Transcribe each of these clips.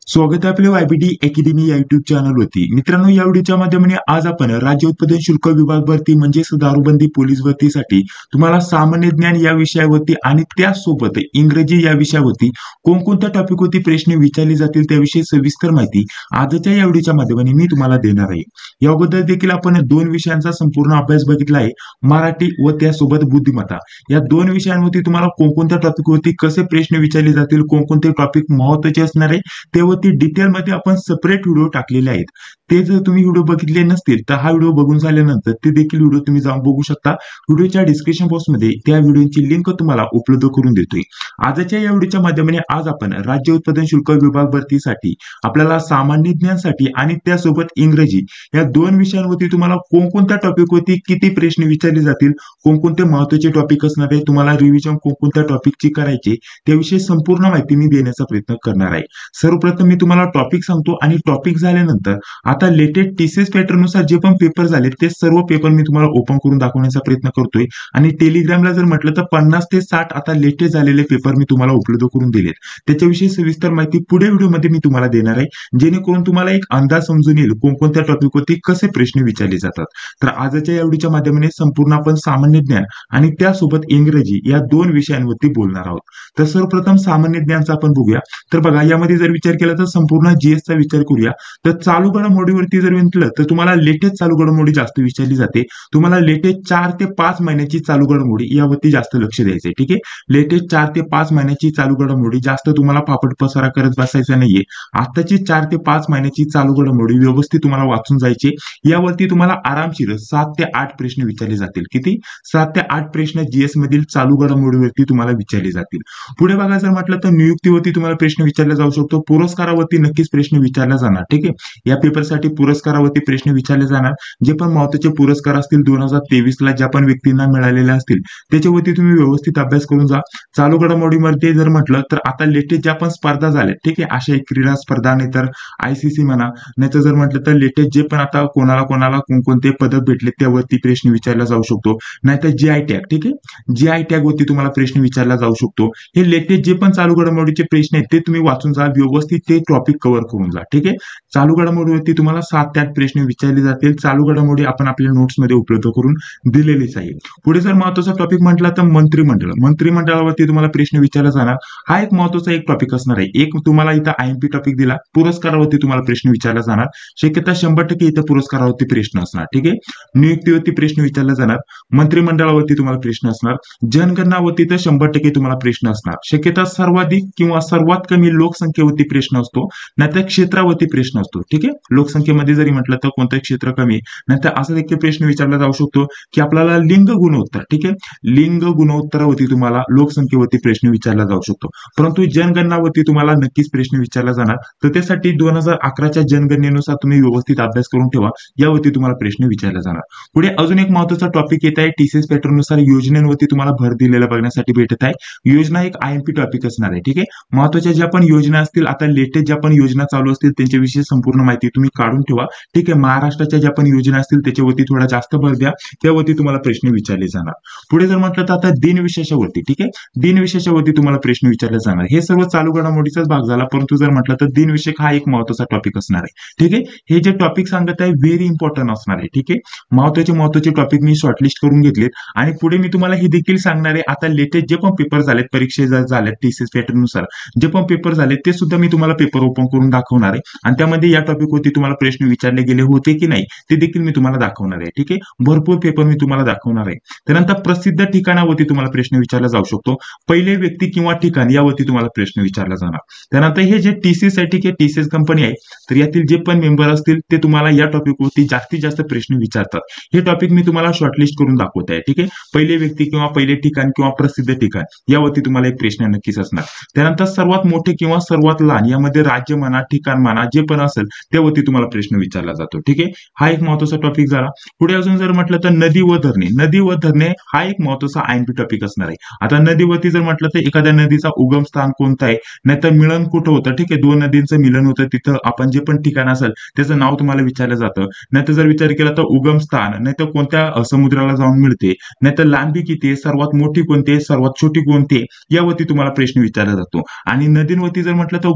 स्वागत आहे आपल्या वायबीडी अकॅडमी या युट्यूब चॅनलवरती. मित्रांनो, या व्हिडिओच्या माध्यमाने आज आपण राज्य उत्पादन शुल्क विभाग भरती म्हणजेच दारूबंदी पोलीस भरतीसाठी तुम्हाला सामान्य ज्ञान या विषयावरती आणि त्यासोबत इंग्रजी या विषयावरती कोणकोणत्या टॉपिकवरती प्रश्न विचारले जातील त्याविषयी सविस्तर माहिती आजच्या या व्हिडिओच्या माध्यमाने मी तुम्हाला देणार आहे. या अगोदर देखील आपण दोन विषयांचा संपूर्ण अभ्यास बघितला आहे, मराठी व त्यासोबत बुद्धिमत्ता. या दोन विषयांवरती तुम्हाला कोणकोणत्या टॉपिकवरती कसे प्रश्न विचारले जातील, कोणकोणते टॉपिक महत्त्वाचे असणार आहे तेवरती डिटेलमध्ये आपण सेपरेट व्हिडिओ टाकलेले आहेत. ते जर तुम्ही व्हिडिओ बघितले नसतील तर हा व्हिडिओ बघून झाल्यानंतर ते देखील व्हिडिओ तुम्ही जाऊन बघू शकता. व्हिडिओच्या डिस्क्रिप्शन बॉक्समध्ये त्या व्हिडिओची लिंक तुम्हाला उपलब्ध करून देतोय. आजच्या या व्हिडिओच्या माध्यमाने आज आपण राज्य उत्पादन शुल्क विभाग भरतीसाठी आपल्याला सामान्य ज्ञानसाठी आणि त्यासोबत इंग्रजी या दोन विषयांवरती तुम्हाला कोणकोणत्या टॉपिकवरती किती प्रश्न विचारले जातील, कोणकोणते महत्त्वाचे टॉपिक असणार आहे, तुम्हाला रिव्हिजन कोणकोणत्या टॉपिकची करायची त्याविषयी संपूर्ण माहिती मी देण्याचा प्रयत्न करणार आहे. सर्वप्रथम मी तुम्हाला टॉपिक सांगतो आणि टॉपिक झाल्यानंतर आता लेटेस्ट टीसीएस पॅटर्न नुसार जे पण पेपर झाले ते सर्व पेपर मी तुम्हाला ओपन करून दाखवण्याचा प्रयत्न करतोय. आणि टेलिग्रामला जर म्हटलं तर 50 ते 60 आता लेटेस्ट झालेले पेपर मी तुम्हाला उपलब्ध करून दिलेत. त्याच्याविषयी सविस्तर माहिती पुढे व्हिडिओमध्ये मी तुम्हाला देणार आहे, जेणेकरून तुम्हाला एक अंदाज समजून येईल कोणकोणत्या टॉपिकवरती कसे प्रश्न विचारले जातात. तर आजच्या या व्हिडिओच्या माध्यमाने संपूर्ण आपण सामान्य ज्ञान आणि त्यासोबत इंग्रजी या दोन विषयांवरती बोलणार आहोत. तर सर्वप्रथम सामान्य ज्ञानचा आपण बघूया. तर बघा, यामध्ये जर विचार केला तर संपूर्ण जीएसचा विचार करूया. तर चालू घडामोडीवरती जर म्हटलं तर तुम्हाला लेटेस्ट चालू घडामोडी जास्त विचारली जाते. तुम्हाला लेटेस्ट 4 ते 5 महिन्याची चालू घडामोडी यावरती जास्त लक्ष द्यायचंय. ठीक आहे, लेटेस्ट 4 ते 5 महिन्याची चालू घडामोडी जास्त तुम्हाला फापट पसारा करत बसायचा नाहीये. आताची 4 ते 5 महिन्याची चालू घडामोडी व्यवस्थित तुम्हाला वाचून जायचे. यावरती तुम्हाला आरामशीर 7 ते 8 प्रश्न विचारले जातील. किती? 7 ते 8 प्रश्न जीएस मधील चालू घडामोडीवरती तुम्हाला विचारले जातील. पुढे बघा, जर म्हटलं तर नियुक्तीवरती तुम्हाला प्रश्न विचारला जाऊ शकतो. पुरस्कारावरती नक्कीच प्रश्न विचारला जाणार. ठीक आहे, या पेपरसाठी पुरस्कारावरती प्रश्न विचारले जाणार. जे पण महत्त्वाचे पुरस्कार असतील 2023 ला ज्या पण व्यक्तींना मिळालेले असतील त्याच्यावरती तुम्ही व्यवस्थित अभ्यास करून जा. चालू घडामोडीमध्ये जर म्हटलं तर आता लेटेस्ट ज्या पण स्पर्धा झाल्या, ठीक आहे, आशियाई क्रीडा स्पर्धा नाही तर आयसीसी म्हणा, नाहीतर जर म्हटलं तर लेटेस्ट जे पण आता कोणाला कोणकोणते पदक भेटले त्यावरती प्रश्न विचारला जाऊ शकतो. नाहीतर जीआय टॅग, ठीक आहे, जीआय टॅग वरती तुम्हाला प्रश्न विचारला जाऊ शकतो. हे लेटेस्ट जे पण चालू घडामोडीचे प्रश्न आहेत ते तुम्ही वाचून जा, व्यवस्थित ते टॉपिक कव्हर करून जा. ठीक आहे, चालू घडामोडीवरती तुम्हाला 7 ते 8 प्रश्न विचारले जातील. चालू घडामोडी आपण आपल्या नोट्स मध्ये उपलब्ध करून दिलेलीच आहे. पुढे जर महत्त्वाचा टॉपिक म्हटला तर मंत्रिमंडळावरती तुम्हाला प्रश्न विचारला जाणार. हा एक महत्त्वाचा एक टॉपिक असणार आहे. एक तुम्हाला इथं आयएमपी टॉपिक दिला, पुरस्कारावरती तुम्हाला प्रश्न विचारला जाणार. शक्यता 100% इथं पुरस्कारावरती प्रश्न असणार. ठीक आहे, नियुक्तीवरती प्रश्न विचारला जाणार. मंत्रिमंडळावरती तुम्हाला प्रश्न असणार. जनगणनावरती तर 100% तुम्हाला प्रश्न असणार. शक्यता सर्वाधिक किंवा सर्वात कमी लोकसंख्येवरती प्रश्न असतो, नाहीतर क्षेत्रावरती प्रश्न असतो. ठीक आहे, लोकसंख्येमध्ये जरी म्हटलं तर कोणतं क्षेत्र कमी, नाहीतर असा देखील प्रश्न विचारला जाऊ शकतो की आपल्याला लिंग गुणोत्तर, ठीक आहे, लिंग गुणोत्तरावरती तुम्हाला लोकसंख्येवरती प्रश्न विचारला जाऊ शकतो. परंतु जनगणनावरती तुम्हाला नक्कीच प्रश्न विचारला जाणार. तर त्यासाठी 2011च्या जनगणनेनुसार तुम्ही व्यवस्थित अभ्यास करून ठेवा. यावरती तुम्हाला प्रश्न विचारला जाणार. पुढे अजून एक महत्त्वाचा टॉपिक येत आहे. टीसीएस पॅटर्न नुसार योजनेवरती तुम्हाला भर दिलेला बघण्यासाठी भेटत आहे. योजना एक आयएमपी टॉपिक असणार आहे. ठीक आहे, महत्त्वाच्या ज्या पण योजना असतील, आता लेटेस्ट ज्या पण योजना चालू असतील त्यांच्याविषयी संपूर्ण माहिती तुम्ही काढून ठेवा. ठीक आहे, महाराष्ट्राच्या ज्या पण योजना असतील त्याच्यावरती थोडा जास्त भर द्या, त्यावरती तुम्हाला प्रश्न विचारले जाणार. पुढे जर म्हटलं तर आता दिनविशेषावरती, ठीक आहे, दिनविशेषावरती तुम्हाला प्रश्न विचारले जाणार. हे सर्व चालू घडामोडीचाच भाग झाला, परंतु जर म्हटलं तर दिनविषयक हा एक महत्त्वाचा टॉपिक असणार आहे. ठीक आहे, हे जे टॉपिक सांगत आहे व्हेरी इम्पॉर्टंट असणार आहे. ठीक आहे, महत्त्वाचे टॉपिक मी शॉर्टलिस्ट करून घेतलेत आणि पुढे मी तुम्हाला हे देखील सांगणार आहे. आता लेटेस्ट जे पण पेपर झालेत, परीक्षे झाल्यात टीसीएस पॅटर्न नुसार जे पण पेपर झाले ते सुद्धा मी तुम्हाला पेपर ओपन करून दाखवणार आहे. आणि त्यामध्ये या टॉपिकवरती तुम्हाला प्रश्न विचारले गेले होते की नाही ते देखील मी तुम्हाला दाखवणार आहे. ठीक आहे, भरपूर पेपर मी तुम्हाला दाखवणार आहे. त्यानंतर प्रसिद्ध ठिकाणावरती तुम्हाला प्रश्न विचारला जाऊ शकतो. पहिले व्यक्ती किंवा ठिकाण यावरती तुम्हाला प्रश्न विचारला जाणार. त्यानंतर हे जे टीसीएस आहे, ठीक आहे, टीसीएस कंपनी आहे, तर यातील जे पण मेंबर असतील ते तुम्हाला या टॉपिकवरती जास्तीत जास्त प्रश्न विचारतात. हे टॉपिक मी तुम्हाला शॉर्टलिस्ट करून दाखवत आहे. ठीक आहे, पहिले व्यक्ती किंवा पहिले ठिकाण किंवा प्रसिद्ध ठिकाण यावरती तुम्हाला एक प्रश्न नक्कीच असणार. त्यानंतर सर्वात मोठे किंवा सर्वात लहान यामध्ये राज्य म्हणा, ठिकाण म्हणा, जे पण असेल त्यावरती तुम्हाला प्रश्न विचारला जातो. ठीक आहे, हा एक महत्त्वाचा टॉपिक झाला. पुढे अजून जर म्हटलं तर नदी व धरणे हा एक महत्त्वाचा आयएमपी टॉपिक असणार आहे. आता नदीवरती जर म्हटलं तर एखाद्या नदीचा उगम स्थान कोणतं आहे, नाहीतर मिलन कुठं होतं. ठीक आहे, दोन नदींचं मिलन होतं तिथं आपण जे पण ठिकाण असेल त्याचं नाव तुम्हाला विचारलं जातं. नाहीतर जर विचार केला तर उगम स्थान, नाहीतर कोणत्या समुद्राला जाऊन मिळते, नाहीतर लांबी किती आहे, सर्वात मोठी कोणती आहे, सर्वात छोटी कोणती आहे, यावरती तुम्हाला प्रश्न विचारला जातो. आणि नदींवरती जर म्हटलं तर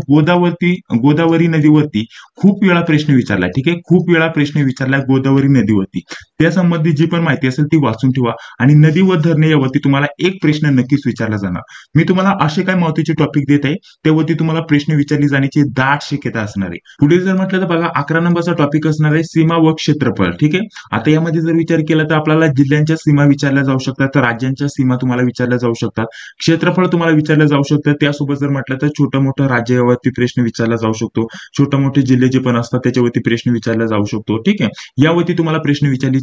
गोदावरी नदीवरती खूप वेळा प्रश्न विचारलाय. ठीक आहे, खूप वेळा प्रश्न विचारलाय गोदावरी नदीवरती. त्यासंबंधी जी पण माहिती असेल ती वाचून ठेवा आणि नदी व धरणे यावरती तुम्हाला एक प्रश्न नक्कीच विचारला जाणार. मी तुम्हाला असे काय महत्त्वाचे टॉपिक देत आहे त्यावरती तुम्हाला प्रश्न विचारले जाण्याची दाट शक्यता असणार आहे. पुढे जर म्हटलं तर बघा 11 नंबरचा टॉपिक असणार आहे सीमा व क्षेत्रफळ. ठीक आहे, आता यामध्ये जर विचार केला तर आपल्याला जिल्ह्यांच्या सीमा विचारल्या जाऊ शकतात, तर राज्यांच्या सीमा तुम्हाला विचारल्या जाऊ शकतात, क्षेत्रफळ तुम्हाला विचारलं जाऊ शकतं. त्यासोबत जर म्हटलं तर छोटं मोठं राज्यावरती प्रश्न विचारला जाऊ शकतो, छोटे मोठे जिल्हे जे पण असतात त्याच्यावरती प्रश्न विचारला जाऊ शकतो. ठीक आहे, यावरती तुम्हाला प्रश्न विचारली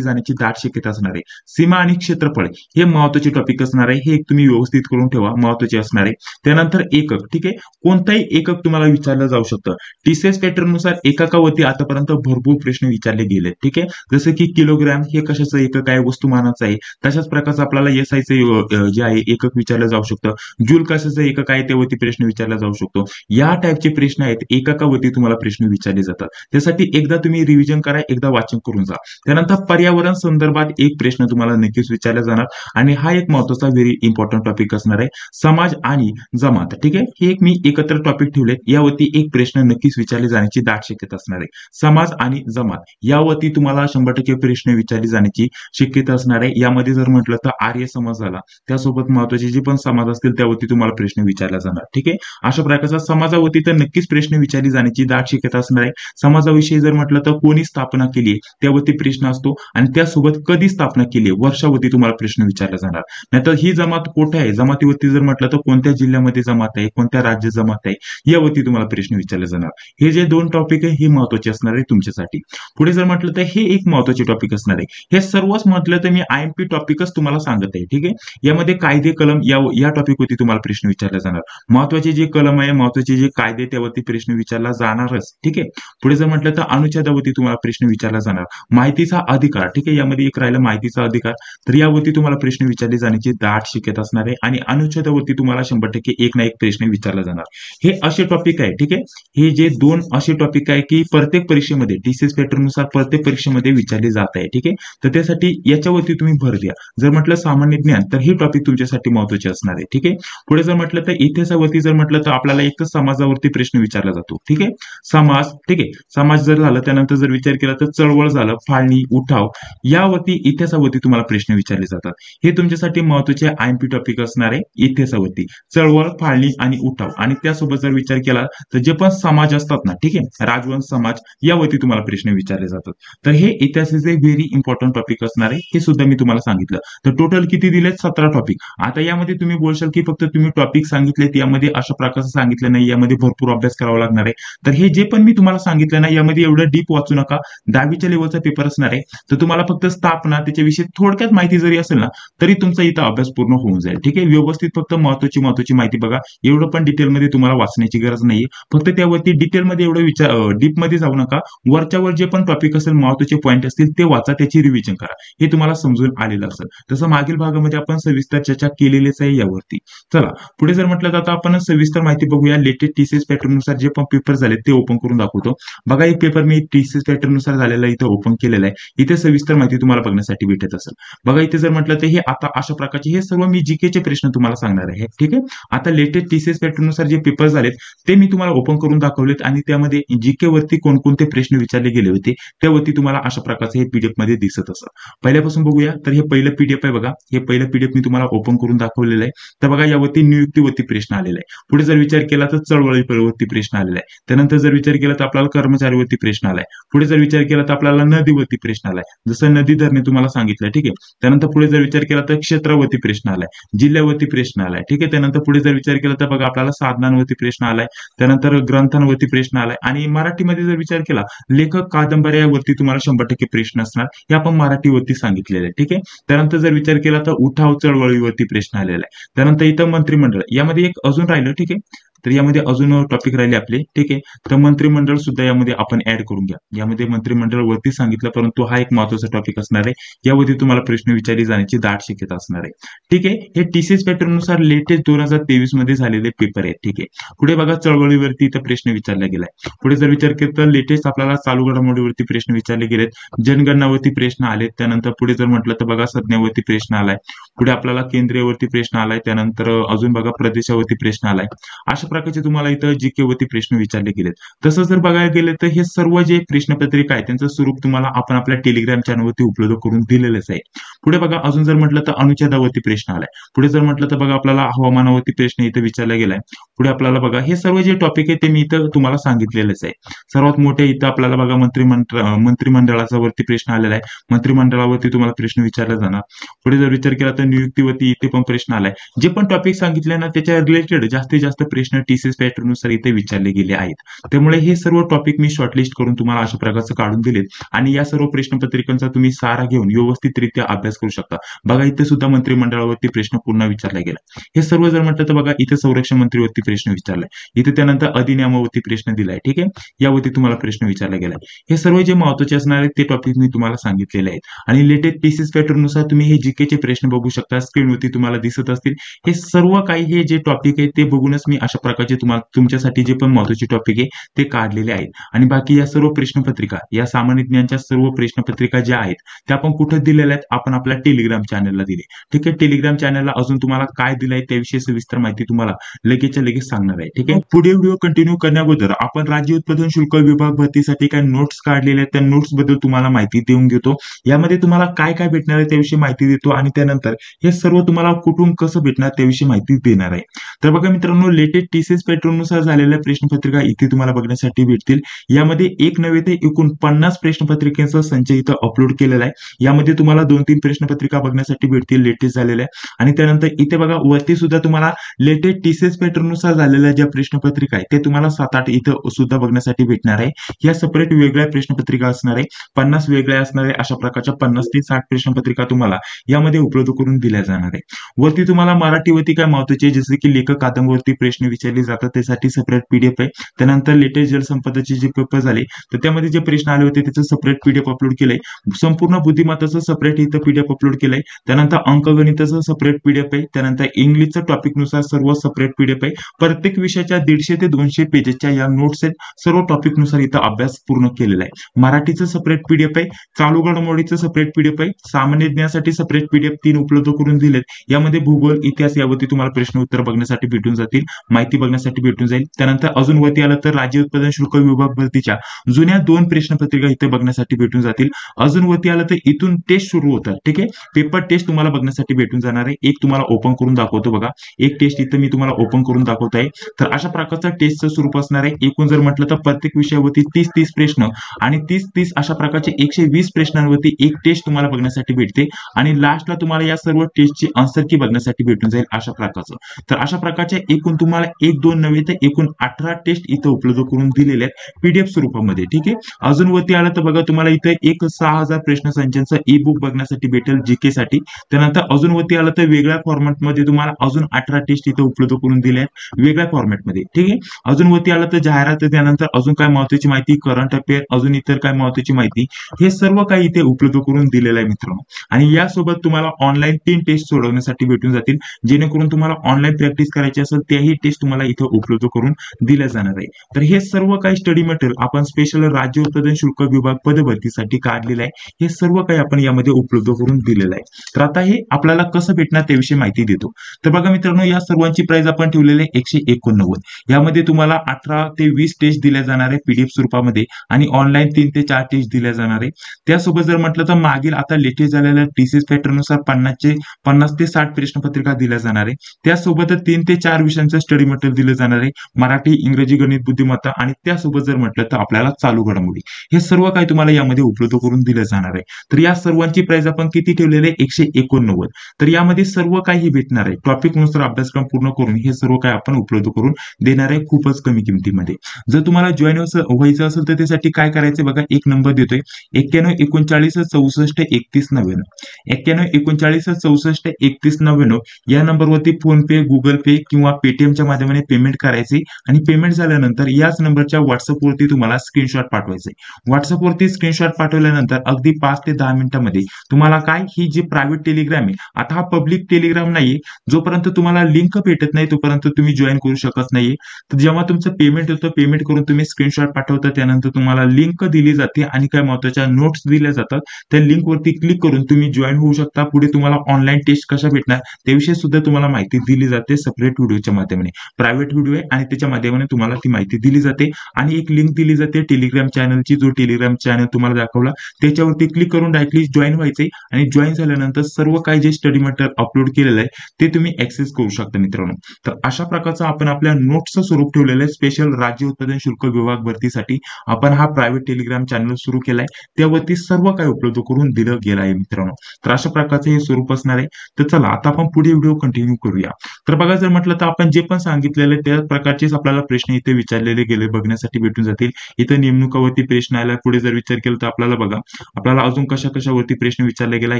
जाण्याची दाट शक्यता असणार आहे. सीमा आणि क्षेत्रफळ हे महत्त्वाचे टॉपिक असणार आहे, हे एक तुम्ही व्यवस्थित करून ठेवा, महत्त्वाचे असणार आहे. त्यानंतर एकक. ठीक आहे, कोणताही एकक तुम्हाला विचारलं जाऊ शकतं. टीसीएस पॅटर्न नुसार एककावरती आतापर्यंत भरपूर प्रश्न विचारले गेले. ठीक आहे, जसं की किलोग्रॅम हे कशाचं एकक आहे, वस्तुमानाचं आहे. तशाच प्रकारचं आपल्याला एसआयचं जे आहे एकक विचारलं जाऊ शकतं. जूल कशाचं एकक आहे त्यावरती प्रश्न विचारला जाऊ शकतो. या टाईपचे प्रश्न आहेत, एककावरती तुम्हाला प्रश्न विचारले जातात. त्यासाठी एकदा तुम्ही रिव्हिजन करा, एकदा वाचन करून जा. त्यानंतर पर्यावरण संदर्भात एक प्रश्न तुम्हाला नक्कीच विचारला जाणार आणि हा एक महत्त्वाचा व्हेरी इम्पॉर्टंट टॉपिक असणार आहे, समाज आणि जमात. ठीक आहे, हे एक मी एकत्र टॉपिक ठेवलेत, यावरती एक प्रश्न नक्कीच विचारले जाण्याची दाट शक्यता असणार आहे. समाज आणि जमात यावरती तुम्हाला 100% प्रश्न विचारले जाण्याची शक्यता असणार आहे. यामध्ये जर म्हटलं तर आर्य समाज झाला, त्यासोबत महत्त्वाचे जे पण समाज असतील त्यावरती तुम्हाला प्रश्न विचारला जाणार. ठीक आहे, अशा प्रकारचा समाजावरती तर नक्कीच प्रश्न विचारली जाण्याची दाट शक्यता असणार आहे. समाजाविषयी जर म्हटलं तर कोणी स्थापना केली आहे त्यावरती प्रश्न असतो आणि त्यासोबत कधी स्थापना केली आहे वर्षावरती तुम्हाला प्रश्न विचारला जाणार. नाहीतर ही जमात कुठे आहे, जमातीवरती जर म्हटलं तर कोणत्या जिल्ह्यामध्ये जमात आहे, कोणत्या राज्यात जमात आहे, यावरती तुम्हाला प्रश्न विचारले जाणार. हे जे दोन टॉपिक आहे हे महत्त्वाचे असणार आहे तुमच्यासाठी. पुढे जर म्हटलं तर हे एक महत्त्वाचे टॉपिक असणार आहे. हे सर्वच म्हटलं तर मी आयएमपी टॉपिकच तुम्हाला सांगत आहे. ठीक आहे, यामध्ये कायदे कलम या टॉपिकवरती तुम्हाला प्रश्न विचारला जाणार. महत्त्वाचे जे कलम आहे, महत्त्वाचे जे कायदे त्यावरती प्रश्न विचारला जाणारच. ठीक आहे, पुढे जर म्हटलं तर अनुच्छेदावरती तुम्हाला प्रश्न विचारला जाणार. माहितीचा अधिकार. ठीक आहे, यामध्ये एक राहिलं माहितीचा अधिकार, तर यावरती तुम्हाला प्रश्न विचारले जाण्याची दाट शक्यता असणार आहे आणि अनुच्छेदावरती तुम्हाला 100% एक ना एक प्रश्न विचारला जाणार. हे असे टॉपिक आहे. ठीक आहे, हे जे दोन असे टॉपिक आहे की प्रत्येक परीक्षेमध्ये टीसीएस पॅटर्न नुसार प्रत्येक परीक्षेमध्ये विचारले जात आहे. ठीक आहे, तर त्यासाठी याच्यावरती तुम्ही भर द्या. जर म्हटलं सामान्य ज्ञान तर हे टॉपिक तुमच्यासाठी महत्त्वाचे असणार आहे. ठीक आहे, पुढे जर म्हटलं तर इतिहासावरती जर म्हटलं तर आपल्याला एक समाजावरती प्रश्न विचारला जातो. ठीक आहे, समाज. ठीक आहे, समाज जर झालं त्यानंतर जर विचार केला तर चळवळ झालं, फाळणी, उठाव यावरती इतिहासावरती तुम्हाला प्रश्न विचारले जातात. हे तुमच्यासाठी महत्त्वाचे आयएमपी टॉपिक असणार आहे. इतिहासावरती चळवळ, फाळणी आणि उठाव आणि त्यासोबत जर विचार केला तर जे पण समाज असतात ना, ठीक आहे, राजवंश समाज यावरती तुम्हाला प्रश्न विचारले जातात. तर हे इतिहासाचे व्हेरी इम्पॉर्टंट टॉपिक असणार आहे, हे सुद्धा मी तुम्हाला सांगितलं. तर टोटल किती दिलेत? 17 टॉपिक. आता यामध्ये तुम्ही बोलशाल की फक्त तुम्ही टॉपिक सांगितलेत, यामध्ये अशा प्रकारचं सांगितलं नाही, यामध्ये भरपूर अभ्यास करावा लागणार आहे. तर हे जे पण मी तुम्हाला सांगितलं ना, यामध्ये एवढं डीप वाचू नका. 10वीच्या लेवलचा पेपर असणार आहे, तर तुम्हाला फक्त स्थापना त्याच्याविषयी थोडक्यात माहिती जरी असेल ना तरी तुमचा इथं अभ्यास पूर्ण होऊन जाईल. ठीक आहे, व्यवस्थित फक्त महत्त्वाची माहिती बघा. एवढं पण डिटेलमध्ये तुम्हाला वाचण्याची गरज नाहीये. फक्त त्यावरती डिटेलमध्ये एवढं डीपमध्ये जाऊ नका. वरच्यावर जे पण टॉपिक असेल, महत्त्वाचे पॉईंट असतील ते वाचा, त्याची रिव्हिजन करा. हे तुम्हाला समजून आलेलं असेल. तसं मागील भागामध्ये आपण सविस्तर चर्चा केलेलीच आहे यावरती. चला पुढे जर म्हटलं तर आता आपण सविस्तर माहिती बघूया. लेटेस्ट टीसीएस पॅटर्न नुसार जे पण पेपर झाले ते ओपन करून दाखवतो. बघा, एक पेपर मी टीसीएस पॅटर्न नुसार झालेला इथे ओपन केलेला आहे. इथे सविस्तर माहिती तुम्हाला बघण्यासाठी भेटत असेल. बघा, इथे जर म्हटलं तर हे आता अशा प्रकारचे हे सर्व मी जीकेचे प्रश्न तुम्हाला सांगणार आहे. ठीक आहे, आता लेटेस्ट टीसीएस पॅटर्न नुसार जे पेपर झालेत ते मी तुम्हाला ओपन करून दाखवलेत आणि त्यामध्ये जीके वरती कोणकोणते प्रश्न विचारले गेले होते त्यावरती तुम्हाला अशा प्रकारचे हे पीडीएफ मध्ये दिसत असं. पहिल्यापासून बघूया. तर हे पहिलं पीडीएफ आहे. बघा, हे पहिलं पीडीएफ मी तुम्हाला ओपन करून दाखवलेलं आहे. तर बघा, यावरती नियुक्तीवरती प्रश्न आलेला आहे. पुढे जर विचार केला तर चळवळीवरती प्रश्न आलेला आहे. त्यानंतर जर विचार केला तर आपल्याला कर्मचारीवरती प्रश्न आलाय. पुढे जर विचार केला तर आपल्याला नदीवरती प्रश्न आलाय, जसं नदी धरणे तुम्हाला सांगितलं. ठीक आहे, त्यानंतर पुढे जर विचार केला तर क्षेत्रावरती प्रश्न आलाय, जिल्ह्यावरती प्रश्न आलाय. ठीक आहे, त्यानंतर पुढे जर विचार केला तर बघा आपल्याला साधनांवरती प्रश्न आलाय, त्यानंतर ग्रंथांवरती प्रश्न आलाय आणि मराठीमध्ये जर विचार केला लेखक कादंबऱ्यावरती तुम्हाला 100% प्रश्न असणार. हे आपण मराठीवरती सांगितलेलं आहे. ठीक आहे, त्यानंतर जर विचार केला तर उठाव चळवळीवरती प्रश्न आलेला आहे. त्यानंतर इथं मंत्रिमंडळ यामध्ये एक अजून राहिलं. ठीक आहे, तर यामध्ये अजून टॉपिक राहिले आपले. ठीक आहे, तर मंत्रिमंडळ सुद्धा यामध्ये आपण ऍड करून घ्या. यामध्ये मंत्रिमंडळ वरती सांगितलं, परंतु हा एक महत्त्वाचा टॉपिक असणार आहे. यावरती तुम्हाला प्रश्न विचारले जाण्याची दाट शक्यता असणार आहे. ठीक आहे, हे टीसीएस पॅटर्न नुसार लेटेस्ट 2023 मध्ये झालेले पेपर आहेत. ठीक आहे, पुढे बघा चळवळीवरती इथं प्रश्न विचारला गेलाय. पुढे जर विचार केला तर लेटेस्ट आपल्याला चालू घडामोडीवरती प्रश्न विचारले गेलेत, जनगणनावरती प्रश्न आलेत. त्यानंतर पुढे जर म्हटलं तर बघा संज्ञावरती प्रश्न आलाय. पुढे आपल्याला केंद्रीयवरती प्रश्न आलाय. त्यानंतर अजून बघा प्रदेशावरती प्रश्न आलाय. अशा प्रकारचे तुम्हाला इथं जीके वरती प्रश्न विचारले गेलेत. तसं जर बघायला गेले तर हे सर्व जे प्रश्नपत्रिका आहे त्यांचं स्वरूप तुम्हाला आपण आपल्या टेलिग्राम चॅनलवरती उपलब्ध करून दिलेलंच आहे. पुढे बघा अजून जर म्हटलं तर अनुच्छेदावरती प्रश्न आलाय. पुढे जर म्हटलं तर बघा आपल्याला हवामानावरती प्रश्न इथे विचारला गेलाय. पुढे आपल्याला बघा हे सर्व जे टॉपिक आहे ते मी इथं तुम्हाला सांगितलेलंच आहे. सर्वात मोठे इथं आपल्याला बघा मंत्रिमंडळाचा वरती प्रश्न आलेला आहे. मंत्रिमंडळावरती तुम्हाला प्रश्न विचारला जाणार. पुढे जर विचार केला तर नियुक्तीवरती इथे पण प्रश्न आलाय. जे पण टॉपिक सांगितले ना त्याच्या रिलेटेड जास्तीत जास्त प्रश्न टीसीएस पॅटर्न नुसार इथे विचारले गेले आहेत. त्यामुळे हे सर्व टॉपिक मी शॉर्टलिस्ट करून तुम्हाला अशा प्रकारचं काढून दिलेत आणि या सर्व प्रश्नपत्रिकांचा तुम्ही सारा घेऊन व्यवस्थितरित्या अभ्यास करू शकता. बघा इथे सुद्धा मंत्रिमंडळावरती प्रश्न पुन्हा विचारला गेला. हे सर्व जर म्हटलं तर बघा इथे संरक्षण मंत्रीवरती प्रश्न विचारलाय. इथे त्यानंतर अधिनियमावरती प्रश्न दिलाय. ठीक आहे, यावरती तुम्हाला प्रश्न विचारला गेलाय. हे सर्व जे महत्त्वाचे असणार आहेत ते टॉपिक मी तुम्हाला सांगितलेले आहेत आणि लेटेस्ट टीसीएस पॅटर्न नुसार तुम्ही हे जीकेचे प्रश्न बघू शकता. स्क्रीनवरती तुम्हाला दिसत असतील. हे सर्व काही हे जे टॉपिक आहे ते बघूनच मी अशा प्रकारचे तुम्हाला तुमच्यासाठी जे पण महत्त्वाचे टॉपिक आहे ते काढलेले आहेत. आणि बाकी या सर्व प्रश्नपत्रिका या सामान्य ज्ञानच्या सर्व प्रश्नपत्रिका ज्या आहेत त्या आपण कुठे दिलेल्या आहेत, आपण आपल्या टेलिग्राम चॅनलला दिले. ठीक आहे, टेलिग्राम चॅनलला अजून तुम्हाला काय दिलंय त्याविषयी सविस्तर माहिती तुम्हाला लगेचच्या लगेच सांगणार आहे. ठीक आहे, पुढे व्हिडिओ कंटिन्यू करण्याबद्दल आपण राज्य उत्पादन शुल्क विभाग भरतीसाठी काय नोट्स काढलेले आहेत त्या नोट्स बद्दल तुम्हाला माहिती देऊन घेतो. यामध्ये तुम्हाला काय काय भेटणार आहे त्याविषयी माहिती देतो आणि त्यानंतर हे सर्व तुम्हाला कुठून कसं भेटणार त्याविषयी माहिती देणार आहे. तर बघा मित्रांनो, लेटेस्ट टीसीएस पॅटर्न नुसार झालेल्या प्रश्नपत्रिका इथे तुम्हाला बघण्यासाठी भेटतील. यामध्ये एक नव्हे ते एकूण 50 प्रश्नपत्रिकांचा संच इथं अपलोड केलेला आहे. यामध्ये तुम्हाला 2-3 प्रश्नपत्रिका बघण्यासाठी भेटतील लेटेस्ट झालेल्या आणि त्यानंतर इथे बघा वरती सुद्धा तुम्हाला लेटेस्ट टीसीएस पॅटर्न नुसार झालेल्या ज्या प्रश्नपत्रिका आहे ते तुम्हाला 7-8 इथं सुद्धा बघण्यासाठी भेटणार आहे. या सेपरेट वेगळ्या प्रश्नपत्रिका असणार आहे. 50 वेगळ्या असणार आहे. अशा प्रकारच्या 50 ते 60 प्रश्नपत्रिका तुम्हाला यामध्ये उपलब्ध करून दिल्या जाणार आहे. वरती तुम्हाला मराठीवरती काय महत्त्वाचे जसे की लेखक कादंबरीवरती प्रश्न विचारले जातात त्यासाठी सेपरेट पीडीएफ आहे. त्यानंतर लेटेस्ट जलसंपदाचे जे पेपर झाले तर त्यामध्ये जे प्रश्न आले होते त्याचं सेपरेट पीडीएफ अपलोड केलंय. संपूर्ण बुद्धिमत्ताचं सेपरेट इथं पीडीएफ अपलोड केलंय. त्यानंतर अंकगणिताचं सेपरेट पीडीएफ आहे. त्यानंतर इंग्लिशचं टॉपिक नुसार सर्व सेपरेट पीडीएफ आहे. प्रत्येक विषयाच्या 150 ते 200 पेजेसच्या या नोट्स आहेत. सर्व टॉपिक नुसार इथं अभ्यास पूर्ण केलेला आहे. मराठीचं सेपरेट पीडीएफ आहे. चालू घडामोडीचं सेपरेट पीडीएफ आहे. सामान्य ज्ञानासाठी सेपरेट पीडीएफ 3 उपलब्ध करून दिलेत. यामध्ये भूगोल, इतिहास यावरती तुम्हाला प्रश्न उत्तर बघण्यासाठी भेटून जातील, माहिती बघण्यासाठी भेटून जाईल. त्यानंतर अजून वरती आलं तर राज्य उत्पादन शुल्क विभाग भरतीच्या जुन्या 2 प्रश्नपत्रिका इथे बघण्यासाठी भेटून जातील. अजून वरती आलं तर इथून टेस्ट सुरू होतात. ठीक आहे, पेपर टेस्ट तुम्हाला बघण्यासाठी भेटून जाणार आहे. एक तुम्हाला ओपन करून दाखवतो बघा. एक टेस्ट इथं मी तुम्हाला ओपन करून दाखवत आहे. तर अशा प्रकारचं टेस्टचं स्वरूप असणार आहे. एकूण जर म्हटलं तर प्रत्येक विषयावरती 30-30 प्रश्न आणि 30-30 अशा प्रकारचे 120 प्रश्नांवरती एक टेस्ट तुम्हाला बघण्यासाठी भेटते आणि लास्टला तुम्हाला या सर्व टेस्टची आन्सर की बघण्यासाठी भेटून जाईल अशा प्रकारचं. तर अशा प्रकारचे एकूण तुम्हाला 1-2 नव्हे तर एकूण 18 टेस्ट इथं उपलब्ध करून दिलेले आहेत पीडीएफ स्वरूपामध्ये. ठीक आहे, अजून वरती आलं तर बघा तुम्हाला इथं एक 6000 प्रश्न संचांचं ई बुक बघण्यासाठी भेटेल जीके साठी. त्यानंतर अजून वरती आलं तर वेगळ्या फॉर्मॅटमध्ये तुम्हाला अजून 18 टेस्ट इथं उपलब्ध करून दिले आहेत वेगळ्या फॉर्मॅटमध्ये. ठीक आहे, अजून वरती आलं तर जाहिरात, त्यानंतर अजून काय महत्त्वाची माहिती, करंट अफेअर, अजून इतर काय महत्त्वाची माहिती, हे सर्व काही इथे उपलब्ध करून दिलेलं आहे मित्रांनो. आणि यासोबत तुम्हाला ऑनलाईन 3 टेस्ट सोडवण्यासाठी भेटून जातील जेणेकरून तुम्हाला ऑनलाईन प्रॅक्टिस करायची असेल त्याही टेस्ट तुम्हाला इथे उपलब्ध करून दिल्या जाणार आहे. तर हे सर्व काही स्टडी मटेरियल आपण स्पेशल राज्य उत्पादन शुल्क विभाग पदभरतीसाठी काढलेलं आहे. हे सर्व काही आपण यामध्ये उपलब्ध करून दिलेलं आहे. तर आता हे आपल्याला कसं भेटणार त्याविषयी माहिती देतो. तर बघा मित्रांनो, या सर्वांची प्राइस आपण ठेवलेली आहे 189. यामध्ये तुम्हाला 18 ते 20 टेस्ट दिल्या जाणार आहे पीडीएफ स्वरूपामध्ये आणि ऑनलाईन 3 ते 4 टेस्ट दिल्या जाणार आहे. त्यासोबत जर म्हटलं तर मागील आता लेटेस्ट झालेल्या टीसीएस पॅटर्न नुसार 50 ते 60 प्रश्नपत्रिका दिल्या जाणार आहे. त्यासोबतच 3 ते 4 विषयांचं स्टडी मटेरियल दिलं जाणार आहे. मराठी, इंग्रजी, गणित, बुद्धिमत्ता आणि त्यासोबत जर म्हटलं तर आपल्याला चालू घडामोडी, हे सर्व काही तुम्हाला यामध्ये उपलब्ध करून दिलं जाणार आहे. तर या सर्वांची प्राइस आपण किती ठेवलेली आहे 189. तर यामध्ये सर्व काही भेटणार आहे. टॉपिक नुसार अभ्यासक्रम पूर्ण करून हे सर्व काही आपण उपलब्ध करून देणार आहे खूपच कमी किमतीमध्ये. जर तुम्हाला जॉईन व्हायचं असेल तर त्यासाठी काय करायचं बघा, एक नंबर देतोय 91 39 64 31 99 91 39 64 31 99 या नंबरवरती फोन पे, गुगल पे किंवा पेटीएमच्या माध्यमाने पेमेंट करायचे आणि पेमेंट झाल्यानंतर याच नंबरच्या व्हॉट्सअपवरती तुम्हाला स्क्रीनशॉट पाठवायचे. व्हॉट्सअपवरती स्क्रीनशॉट पाठवल्यानंतर अगदी 5 ते 10 मिनिटांमध्ये तुम्हाला काय ही जी प्रायव्हेट टेलिग्राम आहे, आता हा पब्लिक टेलिग्राम नाहीये, जोपर्यंत तुम्हाला लिंक भेटत नाही तोपर्यंत तुम्ही जॉईन करू शकत नाहीये. तर जेव्हा तुमचं पेमेंट होतं, पेमेंट करून तुम्ही स्क्रीनशॉट पाठवता त्यानंतर तुम्हाला लिंक दिली जाते आणि काय महत्त्वाच्या नोट्स दिल्या जातात. त्या लिंक वरती क्लिक करून तुम्ही जॉईन होऊ शकता. पुढे तुम्हाला ऑनलाईन टेस्ट कशा भेटणार त्याविषयी सुद्धा तुम्हाला माहिती दिली जाते सेपरेट व्हिडिओच्या माध्यमाने. प्रायव्हेट व्हिडिओ आहे आणि त्याच्या माध्यमाने तुम्हाला ती माहिती दिली जाते आणि एक लिंक दिली जाते टेलिग्राम चॅनलची. जो टेलिग्राम चॅनल तुम्हाला दाखवला त्याच्यावरती क्लिक करून डायरेक्टली जॉईन व्हायचंय आणि जॉईन झाल्यानंतर सर्व काही जे स्टडी मटेरियल अपलोड केलेलं आहे ते तुम्ही ऍक्सेस करू शकता मित्रांनो. तर अशा प्रकारचं आपण आपल्या नोट्सचं स्वरूप ठेवलेलं आहे स्पेशल राज्य उत्पादन शुल्क विभाग भरतीसाठी. आपण हा प्रायव्हेट टेलिग्राम चॅनल सुरू केलाय, त्यावरती सर्व काही उपलब्ध करून दिलं गेलं आहे मित्रांनो. तर अशा प्रकारचं हे स्वरूप असणार आहे. तर चला आता आपण पुढे व्हिडिओ कंटिन्यू करूया. तर बघा, जर म्हटलं तर आपण जे पण सांगितलेले त्या प्रकारचेच आपल्याला प्रश्न इथे विचारलेले गेले बघण्यासाठी भेटून जातील. इथं नेमणुकावरती प्रश्न आला. पुढे जर विचार केला तर आपल्याला बघा, आपल्याला अजून कशा कशावरती प्रश्न विचारले गेला.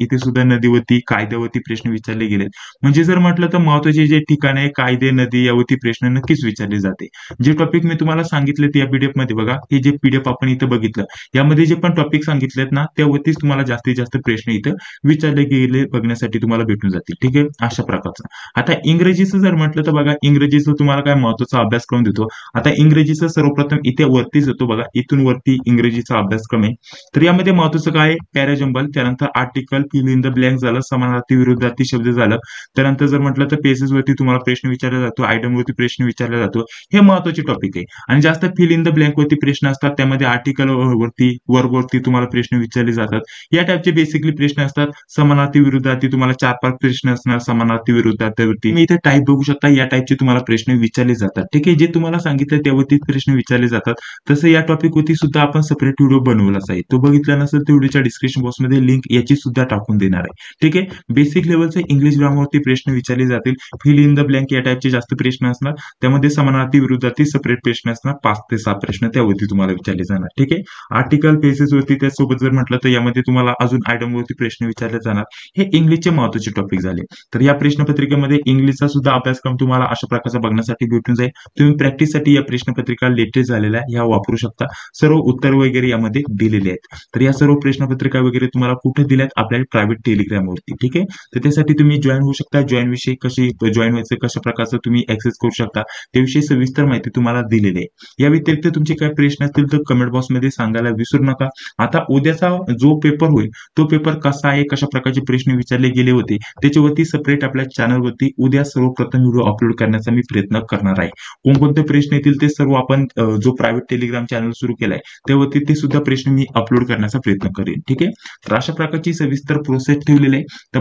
इथे सुद्धा नदीवरती कायद्यावरती प्रश्न विचारले गेले. म्हणजे जर म्हटलं तर महत्वाचे जे ठिकाण आहे कायदे नदी यावरती प्रश्न नक्कीच विचारले जाते. जे टॉपिक मी तुम्हाला सांगितले या पीडीएफ मध्ये बघा, हे जे पीडीएफ आपण इथं बघितलं यामध्ये जे पण टॉपिक सांगितलेत ना त्यावरतीच तुम्हाला जास्तीत जास्त प्रश्न इथं विचारले गेले बघण्यासाठी तुम्हाला भेटून जातील. ठीक आहे, अशा प्रकारचं. आता इंग्रजीचं जर म्हटलं तर बघा, इंग्रजीचं तुम्हाला काय महत्वाचा अभ्यासक्रम देतो. आता इंग्रजीचं सर्वप्रथम इथे वरतीच येतो बघा, इथून वरती इंग्रजीचा अभ्यासक्रम आहे. तर यामध्ये महत्वाचं काय आहे, पॅराजंबल, त्यानंतर article, fill in the blank झालं, समानार्थी विरुद्धार्थी शब्द झालं. त्यानंतर जर म्हटलं तर पेसेस वरती तुम्हाला प्रश्न विचारला जातो, आयटम वरती प्रश्न विचारला जातो. हे महत्वाचे टॉपिक आहे आणि जास्त फिल इन द ब्लँक वरती प्रश्न असतात. त्यामध्ये आर्टिकल वरती वर्ब वरती तुम्हाला प्रश्न विचारले जातात. या टाईपचे बेसिकली प्रश्न असतात. समानार्थी विरुद्धार्थी तुम्हाला 4-5 प्रश्न असणार समानार्थी विरुद्धार्थी. मी इथे टाईप बघू शकता, या टाईपचे तुम्हाला प्रश्न विचारले जातात. ठीक आहे, जे तुम्हाला सांगितलं त्यावरतीच प्रश्न विचारले जातात. तसं या टॉपिक वरती सुद्धा आपण सेपरेट व्हिडिओ बनवलाच आहे. तो बघितला नसेल तर व्हिडिओच्या डिस्क्रिप्शन बॉक्समध्ये लिंक याची सुद्धा टाकून देणार आहे. ठीक आहे, बेसिक लेवलचे इंग्लिश ग्रामरवरती प्रश्न विचारले जातील. फिल इन द ब्लँक या टाईपचे जास्त प्रश्न असणार. त्यामध्ये समानार्थी विरुद्धार्थी सेपरेट प्रश्न असणार, 5 ते 6 प्रश्न त्यावरती तुम्हाला विचारले जाणार. ठीक आहे, आर्टिकल पेसेस वरती त्यासोबत जर म्हटलं तर यामध्ये तुम्हाला अजून आयटम वरती प्रश्न विचारले जाणार. हे इंग्लिशचे महत्वाचे टॉपिक झाले. तर या प्रश्नपत्रिकेमध्ये इंग्लिशचा सुद्धा अभ्यासक्रम तुम्हाला अशा प्रकारचा बघण्यासाठी भेटून जाईल. तुम्ही प्रॅक्टिससाठी या प्रश्नपत्रिका लेटेस्ट झालेल्या ह्या वापरू शकता. सर्व उत्तर वगैरे यामध्ये दिलेले आहेत. तर या सर्व प्रश्नपत्रिका वगैरे तुम्हाला कुठे दिल्यात, आपल्या प्रायव्हेट टेलिग्रामवरती. ठीक आहे, तर त्यासाठी तुम्ही जॉईन होऊ शकता. जॉईन विषयी कशी जॉईन व्हायचं, कशा प्रकारचं तुम्ही ऍक्सेस करू शकता त्याविषयी सविस्तर माहिती तुम्हाला दिलेली आहे. या व्यतिरिक्त तुमचे काही प्रश्न असतील तर कमेंट बॉक्समध्ये सांगायला विसरू नका. आता उद्याचा जो पेपर होईल तो पेपर कसा आहे, कशा प्रकारचे प्रश्न विचारले गेले होते त्याच्यावरती सेपरेट आपल्या चॅनलवरती उद्या सर्वप्रथम व्हिडिओ अपलोड करण्याचा मी प्रयत्न करणार आहे. कोणकोणते प्रश्न येतील ते सर्व आपण जो प्रायव्हेट टेलिग्राम चॅनल सुरू केलाय त्यावरती ते सुद्धा प्रश्न मी अपलोड करण्याचा प्रयत्न करेन. ठीक आहे, तर अशा प्रकारची सविस्तर प्रोसेस ठेवलेली आहे. तर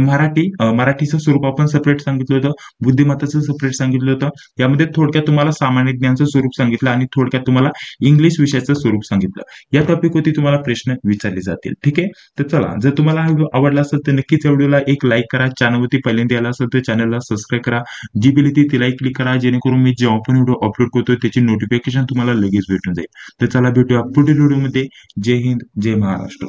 मराठीचं स्वरूप आपण सेपरेट सांगितलं होतं, बुद्धिमत्ताचं सेपरेट सांगितलं होतं. यामध्ये थोडक्यात तुम्हाला सामान्य ज्ञानचं स्वरूप सांगितलं आणि थोडक्यात तुम्हाला इंग्लिश विषयाचं स्वरूप सांगितलं. या टॉपिक वरती तुम्हाला प्रश्न विचारले जातील. ठीक आहे, तर चला, जर तुम्हाला हा व्हिडिओ आवडला असेल तर नक्कीच या व्हिडिओला एक लाईक करा. चॅनलवरती पहिल्यांदा आला असेल तर चॅनलला सबस्क्राईब करा. जी बेल येते तिलाही क्लिक करा, जेणेकरून मी जेव्हा पण व्हिडिओ अपलोड करतोय त्याची नोटिफिकेशन तुम्हाला लगेच भेटून जाईल. तर चला भेटूया पुढील व्हिडिओमध्ये. जय हिंद, जय महाराष्ट्र.